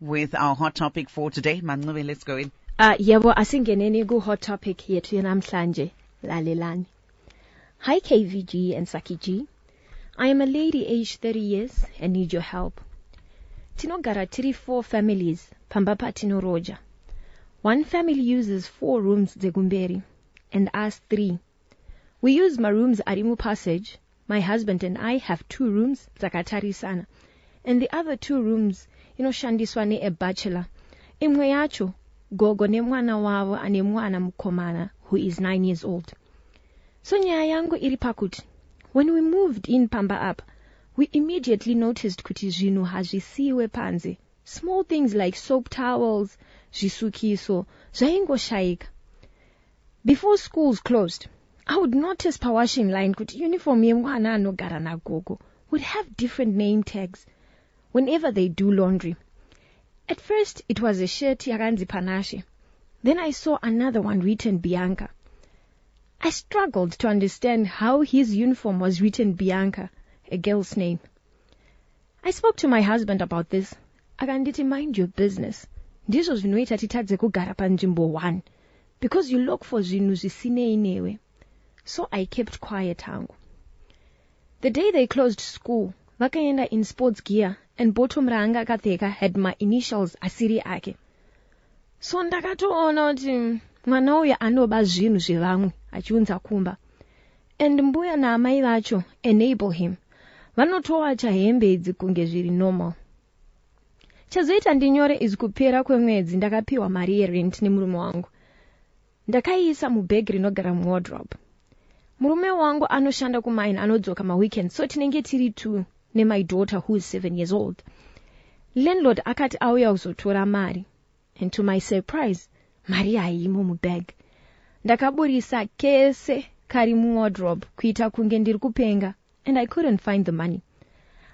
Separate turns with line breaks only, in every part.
with our hot topic for today. Manube, let's go in.
Yebo asingeneni ku hot topic yethu yanamhlanje lalelani. Hi KVG and Saki G. I am a lady aged 30 years and need your help. Tinogara 4 families pambapa tinoroja. One family uses 4 rooms zegumberi and us 3. We use my rooms Arimu Passage. My husband and I have 2 rooms zakatari sana. And the other 2 rooms shandiswane a bachelor. Imwe yacho gogo ne mwana wavo ane mwana mkomana who is 9 years old. So nyaya yangu iripakuti. When we moved in Pamba up, we immediately noticed kuti zvinhu hazvisiwe panze. Small things like soap towels, zvisukiso, zvaingoshaika. Before schools closed, I would notice pa washing line kuti uniform yemwana anogara nagogo would have different name tags whenever they do laundry. At first, it was a shirt yakanzi Panache. Then I saw another one written Bianca. I struggled to understand how his uniform was written Bianca, a girl's name. I spoke to my husband about this. Akanditi, mind your business. Ndizvo zvinoita titadze kugara panzvimbo 1 because you look for zvinhu zvisinei newe. So I kept quiet hangu. The day they closed school, vakaenda in sports gear and bottom raanga akapfeka had my initials asiri ake. So ndakatoona kuti mwana uyu anoba zvinhu zvevamwe achiunza kumba. And mbuya naamai vacho enable him. Vanotowacha hembe idzi kunge zviri normal. Chazoita ndinyore izi kupera kwemwedzi ndakapiwa mari yerent nemurume wangu. Ndakaiisa mubhegi rinogara muwardrobe. Murume wangu anoshanda kumaini anodzoka maweekend, so tinenge tiri 2 ne my daughter who is 7 years old. Landlord akati auya kuzotora mari. And to my surprise, mari haimo mubag. Ndakaburisa kese kari muwardrobe kuita kunge ndiri kupenga, and I couldn't find the money.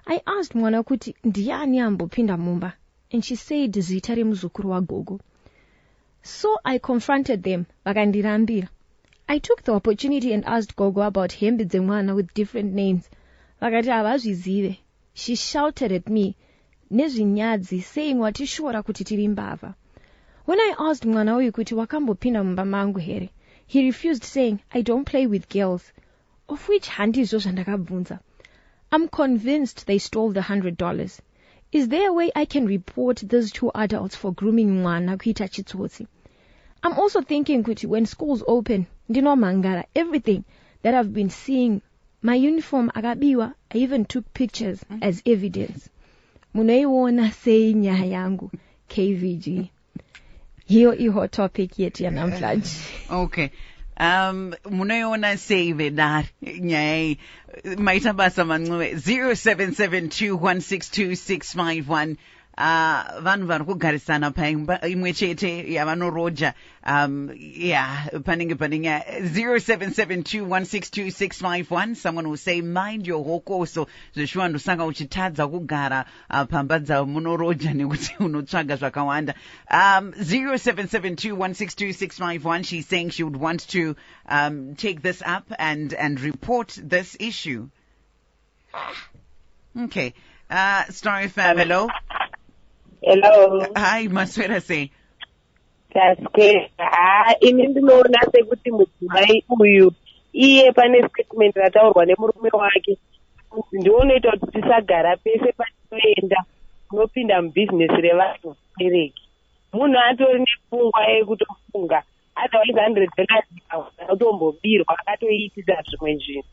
I asked mwana kuti ndiani ambopinda mumba, and she said zita remuzukuru wagogo. So I confronted them, vakandirambira. I took the opportunity and asked Gogo about hembe dzemwana with different names. Vakati havazvizive. She shouted at me, nezvinyadzi, saying watishora kuti tiri mbavha. When I asked mwana uyu kuti wakambopinda mumba mangu here, he refused, saying, I don't play with girls. Of which handizvo zvandakabvunza. I'm convinced they stole the $100. Is there a way I can report these 2 adults for grooming mwana kuita chitsotsi? I'm also thinking kuti when schools open, ndinomangara everything that I've been seeing. My uniform akabiwa, I even took pictures as evidence. Munoiona sei nyaya yangu, KVG. Hiyo iho topic yetu ya namhlanje.
Okay. Munoiona sei vedar nyaya maita basa Manube 0772162651. Vanhu vari kugarisana paimba imwe chete yavanoroja panenge 0772162651. Someone will say mind your hokoso zveshuwa ndosanga uchitadza kugara pamba dzamunoroja nekuti unotsvaga zvakawanda. 0772162651. She's saying she would want to take this up and report this issue. Okay. Star FM, hello.
Hello.
Hi, Maswera say.
That's good. Ini ndinoona sekuti mudzimai uyu iye pane statement rataurwa nemurume wake ndionoita kuti tisagara pese patinoenda kunopinda mubhizinesi revanhu vabereki. Munhu atori nepfungwa yekutofunga otherwise $100 utombobirwa akatoitisa zvimwe zvinhu.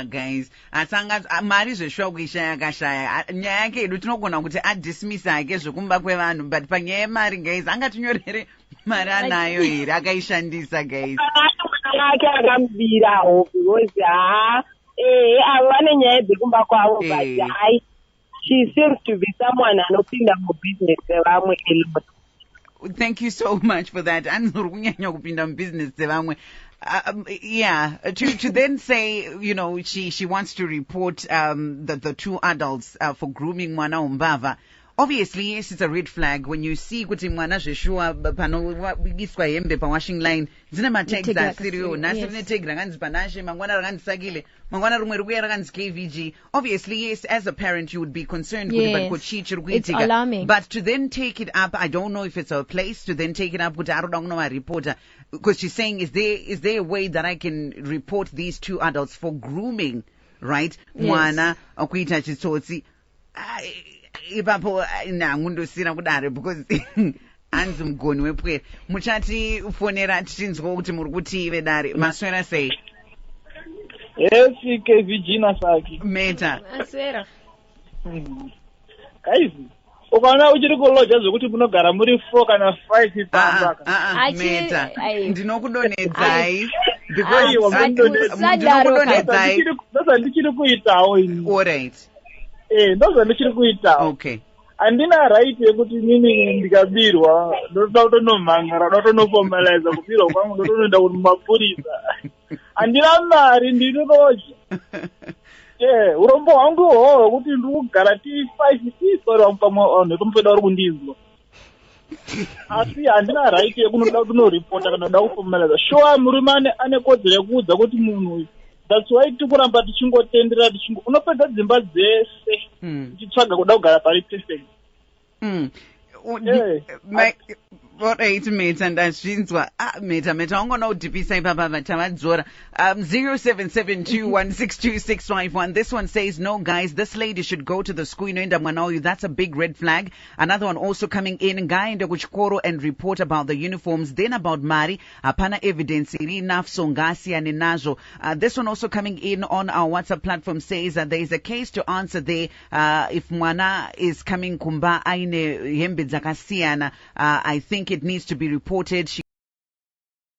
Guys, atanga mari zveshuwa kuishaya akashaya. Nyaya yake edu tinogona kuti adismisa ake zvekumba kwevanhu, but panyaya yemari guys angatinyorere mari anayo here akaishandisa guys.
Mwana wake akamubirawo because avo vane nyaya dzekumba kwavo, but hai she seems to be someone anopinda mubusiness revamwe a lot.
Thank you so much for that. Anzurkunyanya kupinda business dzevamwe. To then say, she wants to report the 2 adults for grooming mwana umbava. obviously yes, it's a red flag when you see kuti mwana zveshuwa panoiswa hembe pawashing line dzine matags asiriwo. Nhasi rine tag rakanzi Panashe, mangwana rakanzi Sakile, mangwana rumwe rikuya rakanzi KVG. Obviously yes, as a parent you would be concerned kuti but kochi chiri kuitika.
Alarming.
But to then take it up, I don't know if it's a place to then take it up kuti aroda kunova reporter, because she's saying is there a way that I can report these two adults for grooming, right? Mwana akuita chitsotsi. Ipapo ngundosira kudare because anzi mugoni wepwere. Muchati fonera tichinzwa kuti muri kutive dare. Maswera sei?
Yes, KVG na Saki.
Meta.
Aswera.
Guys, ukaona uchiri kuloja zvokuti munogara muri 4 kana 5 pambaka.
Meta. Ndinokudonedzai
because
ndinokudonedzai.
Ndoza ndichiri kuitawo ini.
All right.
Ndoza ndichiri kuitawo.
Okay.
Andina right yekuti mimi ndikabirwa ndoda kutonomhangara ndotonopomeleza kubirwa kwangu ndotonoenda kumapurisa. Andina mari ndinonoja. Urombo hwangu hwo kuti ndiri kugara T5 tisori wangu ndotomboda uri kundizwa. Asi handina right yekunoda kunoripota kana kuda kupomeleza. Sure murume ane kodzero yekuudza kuti munhu. That's why tikuramba tichingotendera unopedza dzimba dzese tichitsvaga kuda kugara pari perfect.
Alright, Meta, ndazvinzwa. Meta, wangona kudhipisa ipapa tavadzora. 0772162651. This one says, no guys, this lady should go to the school inoenda mwana uyu. That's a big red flag. Another one also coming in, ngaende kuchikoro and report about the uniforms. Then about Mari, hapana evidence iri enough so ngasiyane nazvo. This one also coming in on our WhatsApp platform says that there is a case to answer there. If mwana is coming kumba aine hembe dzakasiyana, I think it needs to be reported.